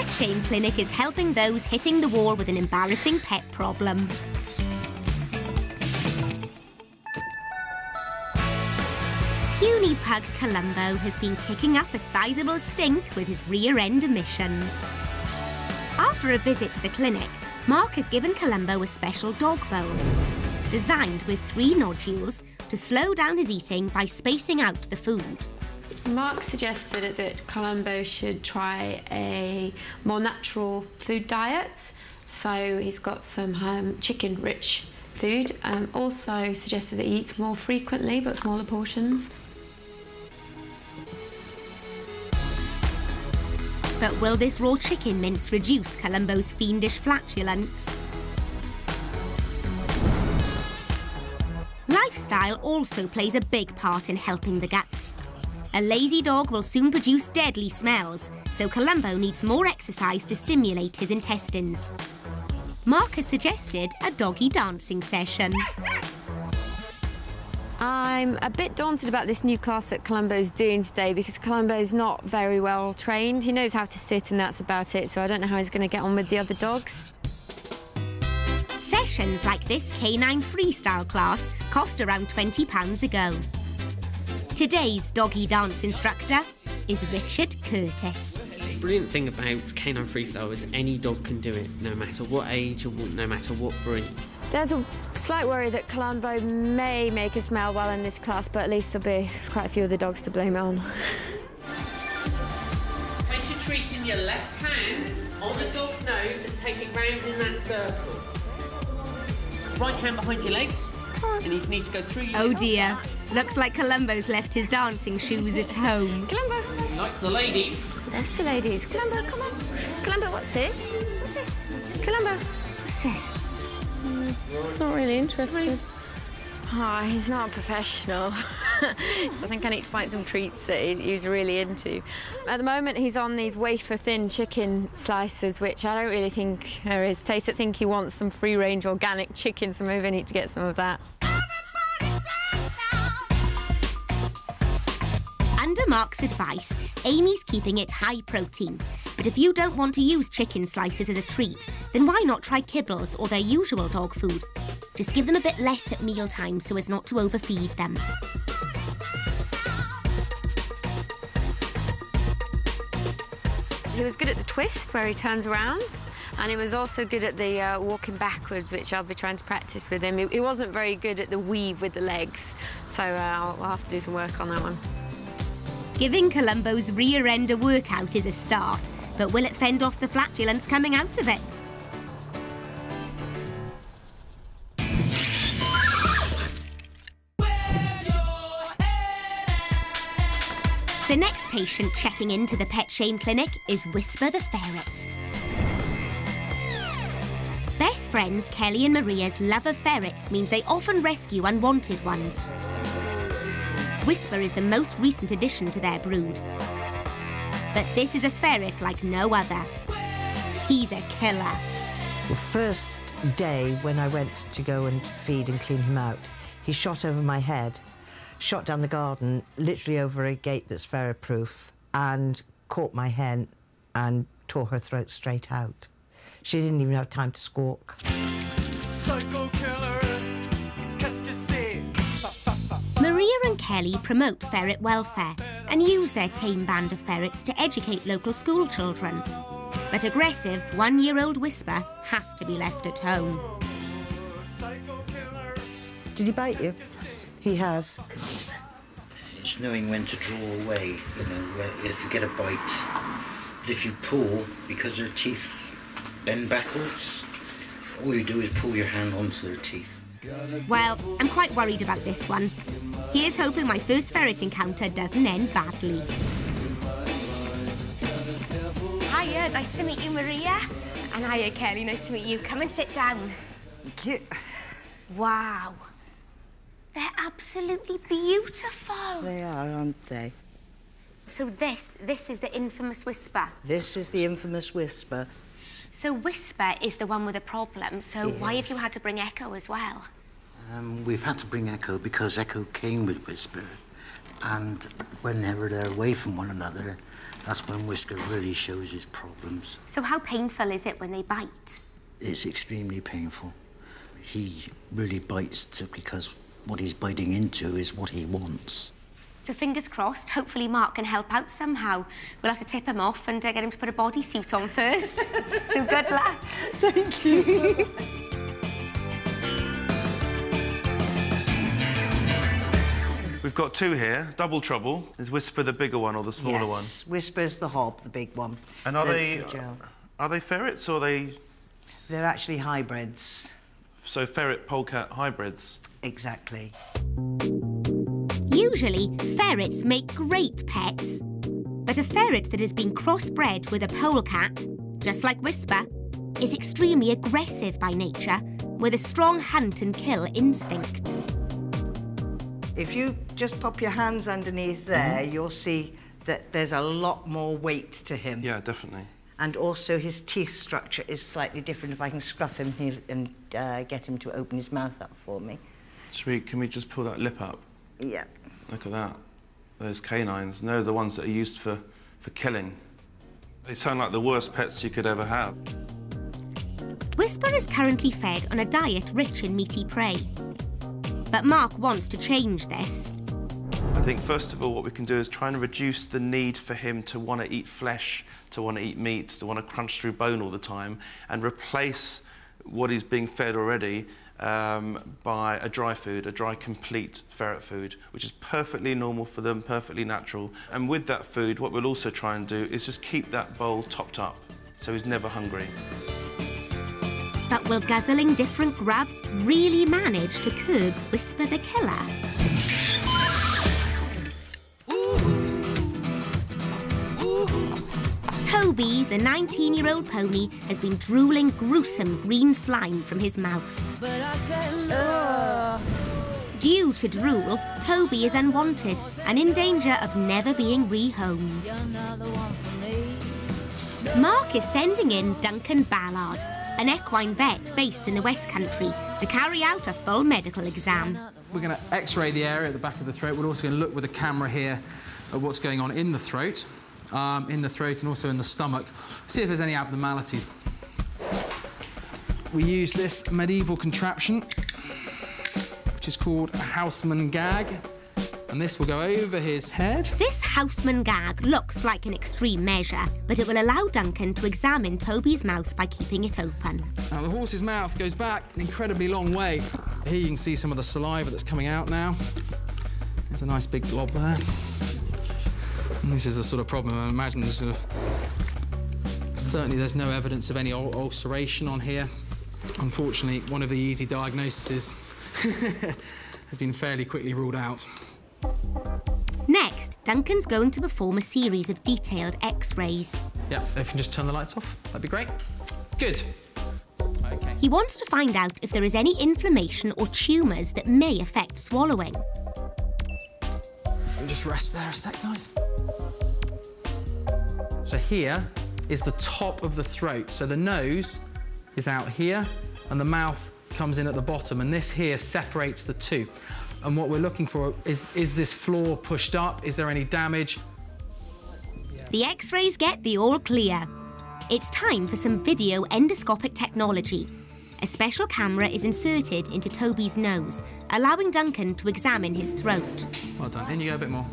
Pet Shame Clinic is helping those hitting the wall with an embarrassing pet problem. Puny pug Columbo has been kicking up a sizable stink with his rear-end emissions. After a visit to the clinic, Mark has given Columbo a special dog bowl, designed with 3 nodules to slow down his eating by spacing out the food. Mark suggested that Columbo should try a more natural food diet, so he's got some chicken-rich food. Also suggested that he eats more frequently, but smaller portions. But will this raw chicken mince reduce Columbo's fiendish flatulence? Lifestyle also plays a big part in helping the guts. A lazy dog will soon produce deadly smells, so Columbo needs more exercise to stimulate his intestines. Mark has suggested a doggy dancing session. I'm a bit daunted about this new class that Columbo's doing today because Columbo's not very well trained. He knows how to sit and that's about it, so I don't know how he's going to get on with the other dogs. Sessions like this canine freestyle class cost around £20 a go. Today's doggy dance instructor is Richard Curtis. The brilliant thing about canine freestyle is any dog can do it, no matter what age or no matter what breed. There's a slight worry that Columbo may make us smell well in this class, but at least there'll be quite a few of the dogs to blame it on. Place your treat in your left hand on the dog's nose and take it round in that circle. Right hand behind your legs, and you need to go through your... Oh dear, looks like Columbo's left his dancing shoes at home. Columbo! Like the ladies. There's the ladies. Columbo, come on. Columbo, what's this? What's this? Columbo, what's this? He's not really interested. Oh, he's not a professional. I think I need to find some treats that he's really into. At the moment, he's on these wafer-thin chicken slices, which I don't really think are his taste. I think he wants some free-range organic chicken, so maybe I need to get some of that. Under Mark's advice, Amy's keeping it high protein. But if you don't want to use chicken slices as a treat, then why not try kibbles or their usual dog food? Just give them a bit less at mealtime so as not to overfeed them. He was good at the twist, where he turns around, and he was also good at the walking backwards, which I'll be trying to practice with him. He wasn't very good at the weave with the legs, so I'll have to do some work on that one. Giving Columbo's rear end a workout is a start, but will it fend off the flatulence coming out of it? The next patient checking into the Pet Shame Clinic is Whisper the ferret. Best friends Kelly and Maria's love of ferrets means they often rescue unwanted ones. Whisper is the most recent addition to their brood. But this is a ferret like no other. He's a killer. The first day when I went to go and feed and clean him out, he shot over my head, shot down the garden, literally over a gate that's ferret-proof, and caught my hen and tore her throat straight out. She didn't even have time to squawk. Psycho killer, qu'est-ce que c'est? Maria and Kelly promote ferret welfare and use their tame band of ferrets to educate local school children. But aggressive, 1-year-old Whisper has to be left at home. Did he bite you? He has. It's knowing when to draw away, you know, if you get a bite. But if you pull, because their teeth bend backwards, all you do is pull your hand onto their teeth. Well, I'm quite worried about this one. Here's hoping my first ferret encounter doesn't end badly. Hiya, nice to meet you, Maria. And hiya, Kelly, nice to meet you. Come and sit down. Wow. They're absolutely beautiful. They are, aren't they? So this is the infamous Whisper. This is the infamous Whisper. So Whisper is the one with a problem, so Yes. why have you had to bring Echo as well? We've had to bring Echo because Echo came with Whisper. And whenever they're away from one another, that's when Whisker really shows his problems. So how painful is it when they bite? It's extremely painful. He really bites because what he's biting into is what he wants. So fingers crossed, hopefully Mark can help out somehow. We'll have to tip him off and get him to put a bodysuit on first. So good luck. Thank you. We've got two here, double trouble. Is Whisper the bigger one or the smaller one? Yes, Whisper's the hob, the big one. And are they ferrets or are they... They're actually hybrids. So ferret polecat hybrids? Exactly. Usually, ferrets make great pets. But a ferret that has been crossbred with a polecat, just like Whisper, is extremely aggressive by nature, with a strong hunt and kill instinct. If you just pop your hands underneath there, you'll see that there's a lot more weight to him. Yeah, definitely. And also his teeth structure is slightly different. If I can scruff him and get him to open his mouth up for me. Can we just pull that lip up? Yeah. Look at that. Those canines, they're the ones that are used for killing. They sound like the worst pets you could ever have. Whisper is currently fed on a diet rich in meaty prey. But Mark wants to change this. I think, first of all, what we can do is try and reduce the need for him to want to eat flesh, to want to eat meat, to want to crunch through bone all the time, and replace what he's being fed already by a dry food, a dry, complete ferret food, which is perfectly normal for them, perfectly natural. And with that food, what we'll also try and do is just keep that bowl topped up, so he's never hungry. But will guzzling different grub really manage to curb Whisper the killer? Toby, the 19-year-old pony, has been drooling gruesome green slime from his mouth. Due to drool, Toby is unwanted and in danger of never being rehomed. Mark is sending in Duncan Ballard, an equine vet based in the West Country, to carry out a full medical exam. We're going to x-ray the area at the back of the throat. We're also going to look with a camera here at what's going on in the throat and also in the stomach. See if there's any abnormalities. We use this medieval contraption, which is called a Houseman gag. And this will go over his head. This Houseman gag looks like an extreme measure, but it will allow Duncan to examine Toby's mouth by keeping it open. Now, the horse's mouth goes back an incredibly long way. Here you can see some of the saliva that's coming out now. There's a nice big glob there. And this is the sort of problem. I imagine certainly there's no evidence of any ulceration on here. Unfortunately, one of the easy diagnoses has been fairly quickly ruled out. Next, Duncan's going to perform a series of detailed x-rays. Yeah, if you can just turn the lights off, that'd be great. Good. Okay. He wants to find out if there is any inflammation or tumours that may affect swallowing. We'll just rest there a sec, guys. So here is the top of the throat. So the nose is out here and the mouth comes in at the bottom, and this here separates the two. And what we're looking for is this floor pushed up? Is there any damage? The x-rays get the all clear. It's time for some video endoscopic technology. A special camera is inserted into Toby's nose, allowing Duncan to examine his throat. Well done. In you go a bit more.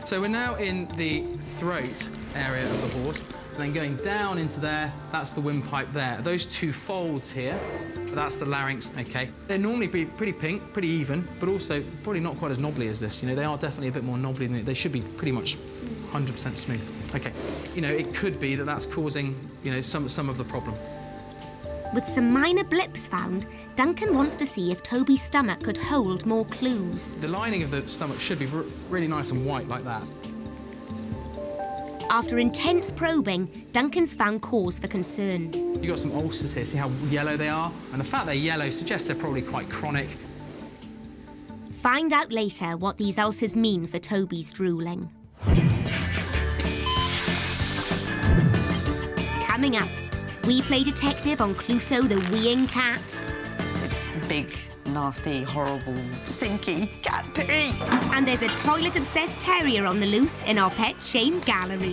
So we're now in the throat area of the horse, and then going down into there, that's the windpipe there. Those two folds here, that's the larynx, okay. They're normally pretty pink, pretty even, but also probably not quite as knobbly as this. You know, they are definitely a bit more knobbly than they should be pretty much 100% smooth. Okay, you know, it could be that that's causing, you know, some of the problem. With some minor blips found, Duncan wants to see if Toby's stomach could hold more clues. The lining of the stomach should be really nice and white like that. After intense probing, Duncan's found cause for concern. You've got some ulcers here, see how yellow they are? And the fact they're yellow suggests they're probably quite chronic. Find out later what these ulcers mean for Toby's drooling. Coming up, we play detective on Clouseau the weeing cat. It's big, nasty, horrible, stinky cat pee. And there's a toilet-obsessed terrier on the loose in our Pet Shame gallery.